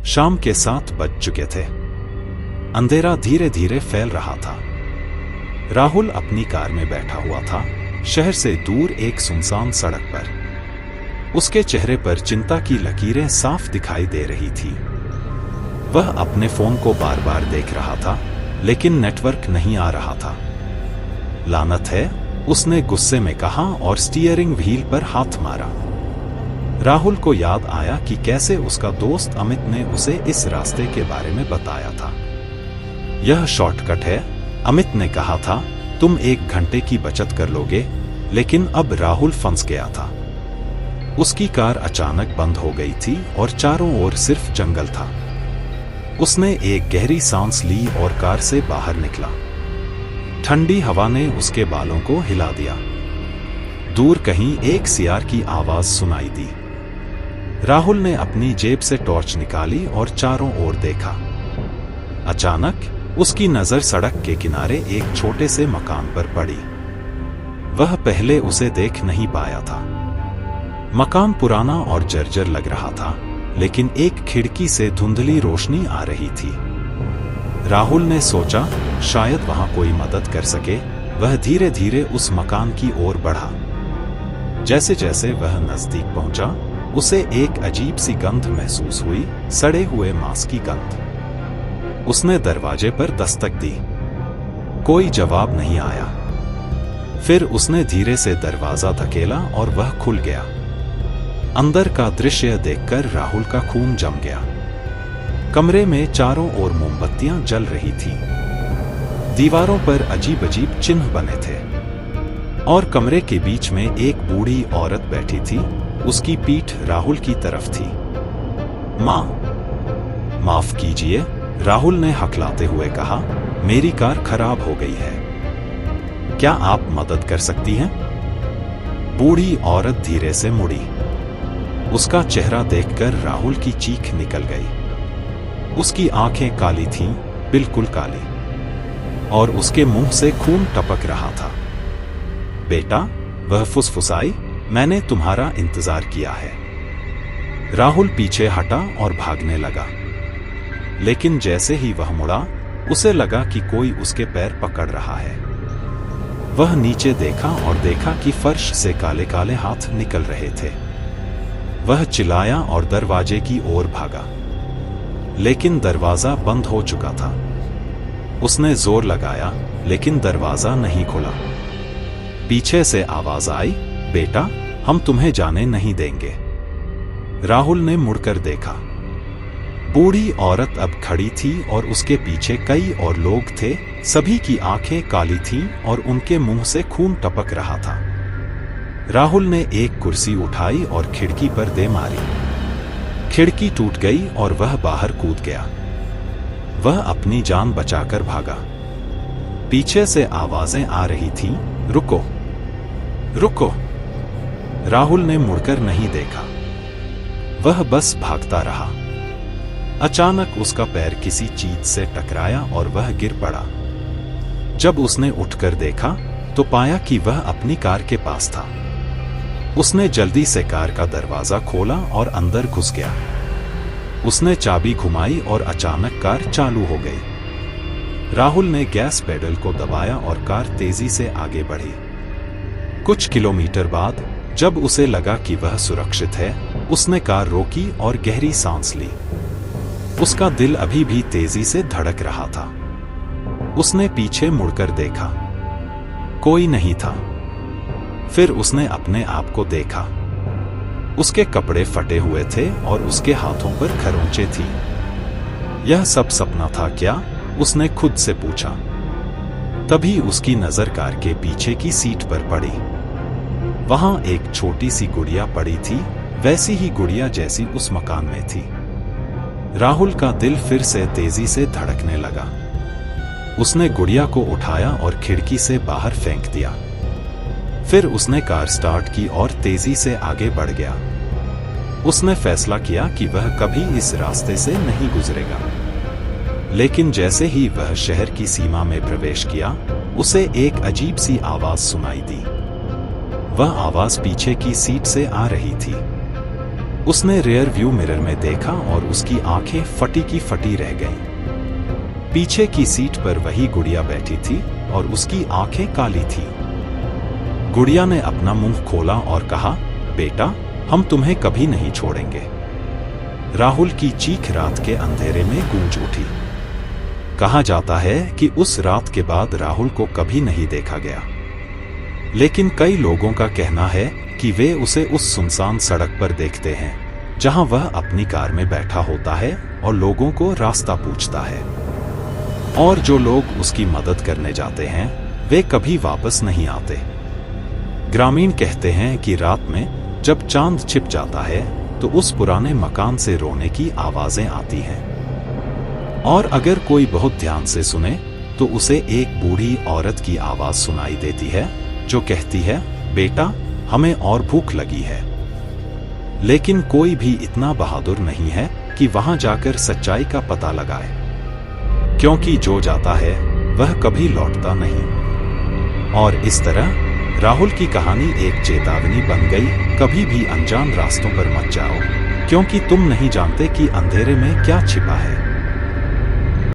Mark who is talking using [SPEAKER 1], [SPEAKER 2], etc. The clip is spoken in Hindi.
[SPEAKER 1] शाम के 7 बज चुके थे। अंधेरा धीरे धीरे फैल रहा था। राहुल अपनी कार में बैठा हुआ था, शहर से दूर एक सुनसान सड़क पर। उसके चेहरे पर चिंता की लकीरें साफ दिखाई दे रही थी। वह अपने फोन को बार बार देख रहा था, लेकिन नेटवर्क नहीं आ रहा था। लानत है, उसने गुस्से में कहा और स्टीयरिंग व्हील पर हाथ मारा। राहुल को याद आया कि कैसे उसका दोस्त अमित ने उसे इस रास्ते के बारे में बताया था। यह शॉर्टकट है, अमित ने कहा था, तुम 1 घंटे की बचत कर लोगे। लेकिन अब राहुल फंस गया था। उसकी कार अचानक बंद हो गई थी और चारों ओर सिर्फ जंगल था। उसने एक गहरी सांस ली और कार से बाहर निकला। ठंडी हवा ने उसके बालों को हिला दिया। दूर कहीं एक सियार की आवाज सुनाई दी। राहुल ने अपनी जेब से टॉर्च निकाली और चारों ओर देखा। अचानक उसकी नजर सड़क के किनारे एक छोटे से मकान पर पड़ी। वह पहले उसे देख नहीं पाया था। मकान पुराना और जर्जर लग रहा था, लेकिन एक खिड़की से धुंधली रोशनी आ रही थी। राहुल ने सोचा, शायद वहां कोई मदद कर सके। वह धीरे धीरे उस मकान की ओर बढ़ा। जैसे जैसे वह नजदीक पहुंचा, उसे एक अजीब सी गंध महसूस हुई, सड़े हुए मांस की गंध। उसने दरवाजे पर दस्तक दी। कोई जवाब नहीं आया। फिर उसने धीरे से दरवाजा धकेला और वह खुल गया। अंदर का दृश्य देखकर राहुल का खून जम गया। कमरे में चारों ओर मोमबत्तियां जल रही थीं। दीवारों पर अजीब अजीब चिन्ह बने थे और कमरे के बीच में एक बूढ़ी औरत बैठी थी। उसकी पीठ राहुल की तरफ थी। मां, माफ कीजिए, राहुल ने हकलाते हुए कहा, मेरी कार खराब हो गई है। क्या आप मदद कर सकती हैं? बूढ़ी औरत धीरे से मुड़ी। उसका चेहरा देखकर राहुल की चीख निकल गई। उसकी आंखें काली थीं, बिल्कुल काली, और उसके मुंह से खून टपक रहा था। बेटा, वह फुसफुसाई, मैंने तुम्हारा इंतजार किया है। राहुल पीछे हटा और भागने लगा। लेकिन जैसे ही वह मुड़ा, उसे लगा कि कोई उसके पैर पकड़ रहा है। वह नीचे देखा और देखा कि फर्श से काले काले हाथ निकल रहे थे। वह चिल्लाया और दरवाजे की ओर भागा, लेकिन दरवाजा बंद हो चुका था। उसने जोर लगाया, लेकिन दरवाजा नहीं खुला। पीछे से आवाज आई, बेटा, हम तुम्हें जाने नहीं देंगे। राहुल ने मुड़कर देखा। बूढ़ी औरत अब खड़ी थी और उसके पीछे कई और लोग थे। सभी की आंखें काली थीं और उनके मुंह से खून टपक रहा था। राहुल ने एक कुर्सी उठाई और खिड़की पर दे मारी। खिड़की टूट गई और वह बाहर कूद गया। वह अपनी जान बचाकर भागा। पीछे से आवाजें आ रही थीं, रुको, रुको। राहुल ने मुड़कर नहीं देखा। वह बस भागता रहा। अचानक उसका पैर किसी चीज से टकराया और वह गिर पड़ा। जब उसने उठकर देखा तो पाया कि वह अपनी कार के पास था। उसने जल्दी से कार का दरवाजा खोला और अंदर घुस गया। उसने चाबी घुमाई और अचानक कार चालू हो गई। राहुल ने गैस पेडल को दबाया और कार तेजी से आगे बढ़ी। कुछ किलोमीटर बाद जब उसे लगा कि वह सुरक्षित है, उसने कार रोकी और गहरी सांस ली। उसका दिल अभी भी तेजी से धड़क रहा था। उसने पीछे मुड़कर देखा। कोई नहीं था। फिर उसने अपने आप को देखा। उसके कपड़े फटे हुए थे और उसके हाथों पर खरोंचें थी। यह सब सपना था क्या? उसने खुद से पूछा। तभी उसकी नजर कार के पीछे की सीट पर पड़ी। वहां एक छोटी सी गुड़िया पड़ी थी, वैसी ही गुड़िया जैसी उस मकान में थी। राहुल का दिल फिर से तेजी से धड़कने लगा। उसने गुड़िया को उठाया और खिड़की से बाहर फेंक दिया। फिर उसने कार स्टार्ट की और तेजी से आगे बढ़ गया। उसने फैसला किया कि वह कभी इस रास्ते से नहीं गुजरेगा। लेकिन जैसे ही वह शहर की सीमा में प्रवेश किया, उसे एक अजीब सी आवाज सुनाई दी। वह आवाज पीछे की सीट से आ रही थी। उसने रियर व्यू मिरर में देखा और उसकी आंखें फटी की फटी रह गईं। पीछे की सीट पर वही गुड़िया बैठी थी और उसकी आंखें काली थी। गुड़िया ने अपना मुंह खोला और कहा, बेटा, हम तुम्हें कभी नहीं छोड़ेंगे। राहुल की चीख रात के अंधेरे में गूंज उठी। कहा जाता है कि उस रात के बाद राहुल को कभी नहीं देखा गया, लेकिन कई लोगों का कहना है कि वे उसे उस सुनसान सड़क पर देखते हैं जहां वह अपनी कार में बैठा होता है और लोगों को रास्ता पूछता है। और जो लोग उसकी मदद करने जाते हैं वे कभी वापस नहीं आते। ग्रामीण कहते हैं कि रात में जब चांद छिप जाता है तो उस पुराने मकान से रोने की आवाजें आती हैं, और अगर कोई बहुत ध्यान से सुने तो उसे एक बूढ़ी औरत की आवाज सुनाई देती है जो कहती है, बेटा, हमें और भूख लगी है। लेकिन कोई भी इतना बहादुर नहीं है कि वहां जाकर सच्चाई का पता लगाए, क्योंकि जो जाता है वह कभी लौटता नहीं। और इस तरह राहुल की कहानी एक चेतावनी बन गई, कभी भी अनजान रास्तों पर मत जाओ, क्योंकि तुम नहीं जानते कि अंधेरे में क्या छिपा है।